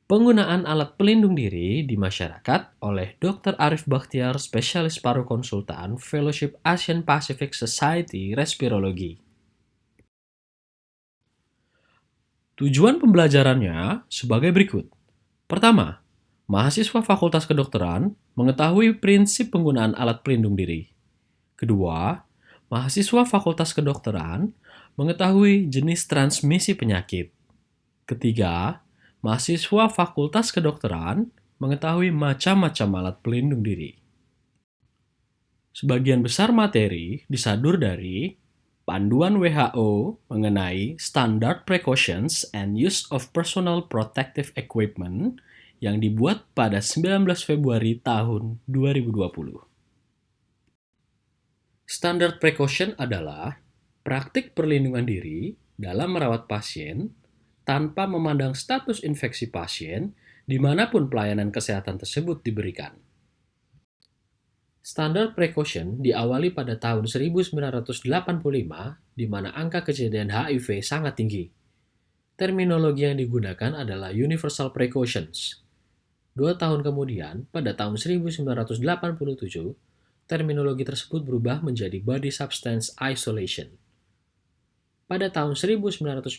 Penggunaan alat pelindung diri di masyarakat oleh Dr. Arif Bakhtiar, spesialis paru konsultan, Fellowship Asian Pacific Society Respirologi. Tujuan pembelajarannya sebagai berikut. Pertama, mahasiswa Fakultas Kedokteran mengetahui prinsip penggunaan alat pelindung diri. Kedua, mahasiswa Fakultas Kedokteran mengetahui jenis transmisi penyakit. Ketiga, mahasiswa Fakultas Kedokteran mengetahui macam-macam alat pelindung diri. Sebagian besar materi disadur dari Panduan WHO mengenai Standard Precautions and Use of Personal Protective Equipment yang dibuat pada 19 Februari tahun 2020. Standard precaution adalah praktik perlindungan diri dalam merawat pasien tanpa memandang status infeksi pasien dimanapun pelayanan kesehatan tersebut diberikan. Standard precaution diawali pada tahun 1985 di mana angka kejadian HIV sangat tinggi. Terminologi yang digunakan adalah Universal Precautions. 2 tahun kemudian, pada tahun 1987, terminologi tersebut berubah menjadi Body Substance Isolation. Pada tahun 1996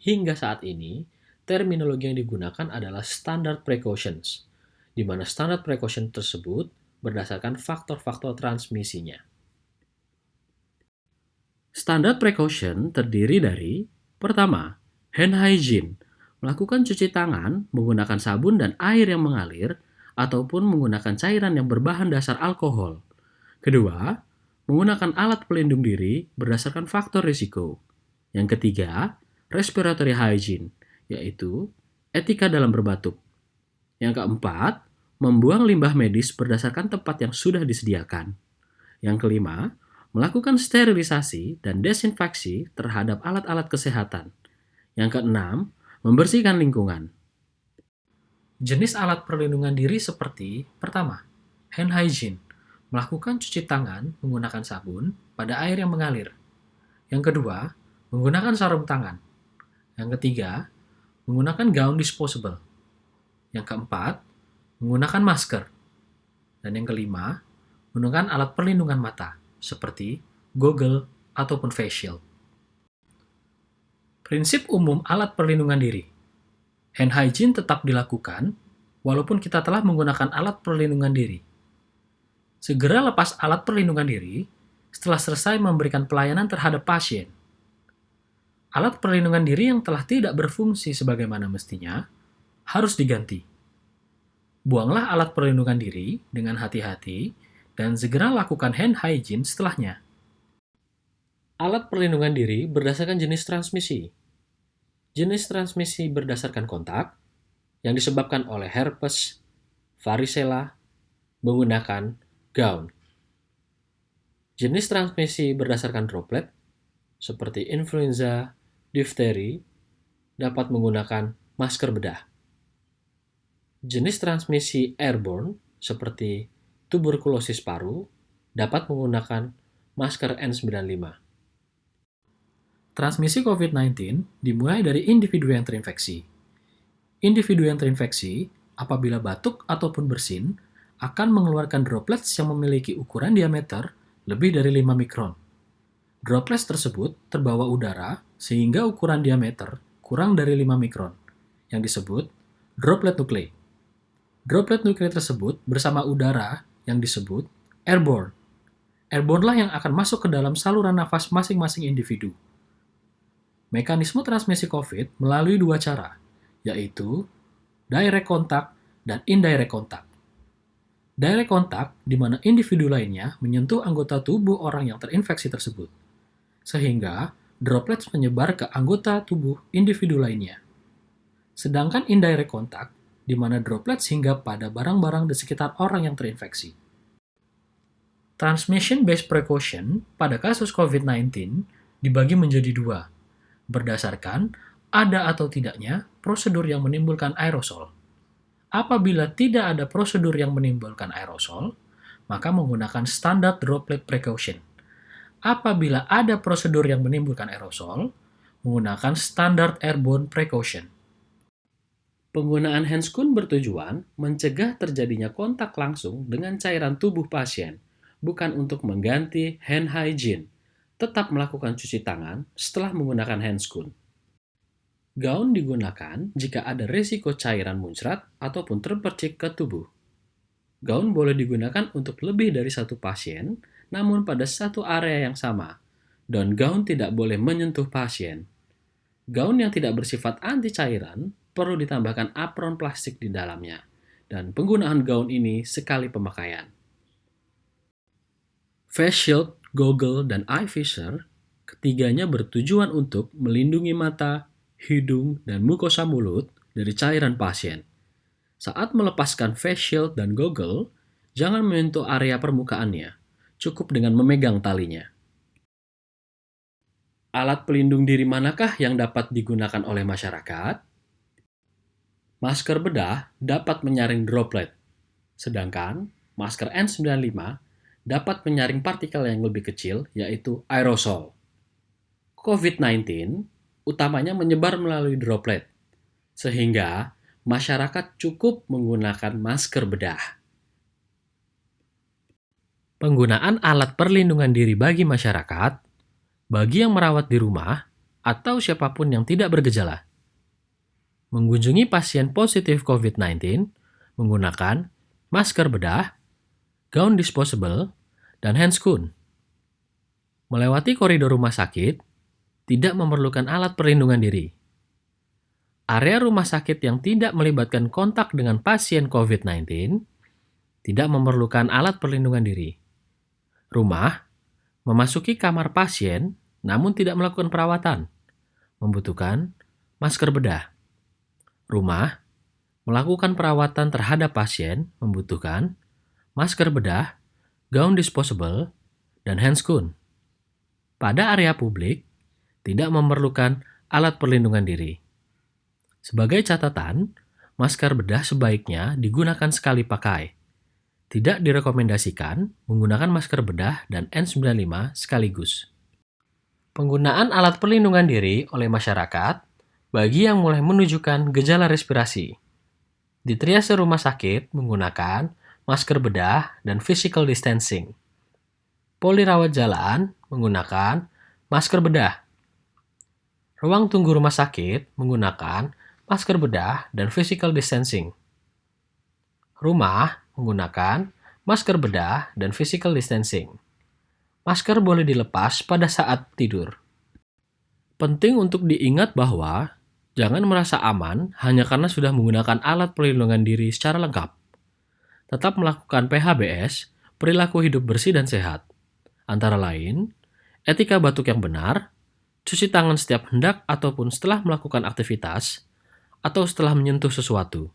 hingga saat ini, terminologi yang digunakan adalah Standard Precautions, di mana Standard Precaution tersebut berdasarkan faktor-faktor transmisinya. Standard precaution terdiri dari, pertama, hand hygiene, melakukan cuci tangan menggunakan sabun dan air yang mengalir ataupun menggunakan cairan yang berbahan dasar alkohol. Kedua, menggunakan alat pelindung diri berdasarkan faktor risiko. Yang ketiga, respiratory hygiene, yaitu etika dalam berbatuk. Yang keempat, membuang limbah medis berdasarkan tempat yang sudah disediakan. Yang kelima, melakukan sterilisasi dan desinfeksi terhadap alat-alat kesehatan. Yang keenam, membersihkan lingkungan. Jenis alat perlindungan diri seperti, pertama, hand hygiene, melakukan cuci tangan menggunakan sabun pada air yang mengalir. Yang kedua, menggunakan sarung tangan. Yang ketiga, menggunakan gaun disposable. Yang keempat, menggunakan masker. Dan yang kelima, menggunakan alat perlindungan mata, seperti goggle ataupun face shield. Prinsip umum alat perlindungan diri. Hand hygiene tetap dilakukan, walaupun kita telah menggunakan alat perlindungan diri. Segera lepas alat perlindungan diri setelah selesai memberikan pelayanan terhadap pasien. Alat perlindungan diri yang telah tidak berfungsi sebagaimana mestinya harus diganti. Buanglah alat perlindungan diri dengan hati-hati dan segera lakukan hand hygiene setelahnya. Alat perlindungan diri berdasarkan jenis transmisi. Jenis transmisi berdasarkan kontak yang disebabkan oleh herpes, varicella, menggunakan gaun. Jenis transmisi berdasarkan droplet, seperti influenza, difteri, dapat menggunakan masker bedah. Jenis transmisi airborne, seperti tuberkulosis paru, dapat menggunakan masker N95. Transmisi COVID-19 dimulai dari individu yang terinfeksi. Individu yang terinfeksi, apabila batuk ataupun bersin, akan mengeluarkan droplets yang memiliki ukuran diameter lebih dari 5 mikron. Droplets tersebut terbawa udara sehingga ukuran diameter kurang dari 5 mikron, yang disebut droplet nuklei. Droplet nuklei tersebut bersama udara yang disebut airborne. Airborne lah yang akan masuk ke dalam saluran nafas masing-masing individu. Mekanisme transmisi COVID melalui dua cara, yaitu direct contact dan indirect contact. Direct contact di mana individu lainnya menyentuh anggota tubuh orang yang terinfeksi tersebut, sehingga droplets menyebar ke anggota tubuh individu lainnya. Sedangkan indirect contact di mana droplet hingga pada barang-barang di sekitar orang yang terinfeksi. Transmission-based precaution pada kasus COVID-19 dibagi menjadi dua, berdasarkan ada atau tidaknya prosedur yang menimbulkan aerosol. Apabila tidak ada prosedur yang menimbulkan aerosol, maka menggunakan standard droplet precaution. Apabila ada prosedur yang menimbulkan aerosol, menggunakan standard airborne precaution. Penggunaan handscoon bertujuan mencegah terjadinya kontak langsung dengan cairan tubuh pasien, bukan untuk mengganti hand hygiene. Tetap melakukan cuci tangan setelah menggunakan handscoon. Gaun digunakan jika ada risiko cairan muncrat ataupun terpercik ke tubuh. Gaun boleh digunakan untuk lebih dari satu pasien, namun pada satu area yang sama, dan gaun tidak boleh menyentuh pasien. Gaun yang tidak bersifat anti cairan perlu ditambahkan apron plastik di dalamnya, dan penggunaan gaun ini sekali pemakaian. Face shield, goggle, dan eye visor, ketiganya bertujuan untuk melindungi mata, hidung, dan mukosa mulut dari cairan pasien. Saat melepaskan face shield dan goggle, jangan menyentuh area permukaannya, cukup dengan memegang talinya. Alat pelindung diri manakah yang dapat digunakan oleh masyarakat? Masker bedah dapat menyaring droplet, sedangkan masker N95 dapat menyaring partikel yang lebih kecil, yaitu aerosol. COVID-19 utamanya menyebar melalui droplet, sehingga masyarakat cukup menggunakan masker bedah. Penggunaan alat perlindungan diri bagi masyarakat, bagi yang merawat di rumah, atau siapapun yang tidak bergejala. Mengunjungi pasien positif COVID-19 menggunakan masker bedah, gaun disposable, dan handscoon. Melewati koridor rumah sakit tidak memerlukan alat perlindungan diri. Area rumah sakit yang tidak melibatkan kontak dengan pasien COVID-19 tidak memerlukan alat perlindungan diri. Rumah memasuki kamar pasien namun tidak melakukan perawatan, membutuhkan masker bedah. Rumah melakukan perawatan terhadap pasien membutuhkan masker bedah, gaun disposable, dan handscoon. Pada area publik, tidak memerlukan alat perlindungan diri. Sebagai catatan, masker bedah sebaiknya digunakan sekali pakai. Tidak direkomendasikan menggunakan masker bedah dan N95 sekaligus. Penggunaan alat perlindungan diri oleh masyarakat bagi yang mulai menunjukkan gejala respirasi. Di triase rumah sakit menggunakan masker bedah dan physical distancing. Poli rawat jalan menggunakan masker bedah. Ruang tunggu rumah sakit menggunakan masker bedah dan physical distancing. Rumah menggunakan masker bedah dan physical distancing. Masker boleh dilepas pada saat tidur. Penting untuk diingat bahwa jangan merasa aman hanya karena sudah menggunakan alat perlindungan diri secara lengkap. Tetap melakukan PHBS, perilaku hidup bersih dan sehat. Antara lain, etika batuk yang benar, cuci tangan setiap hendak ataupun setelah melakukan aktivitas, atau setelah menyentuh sesuatu.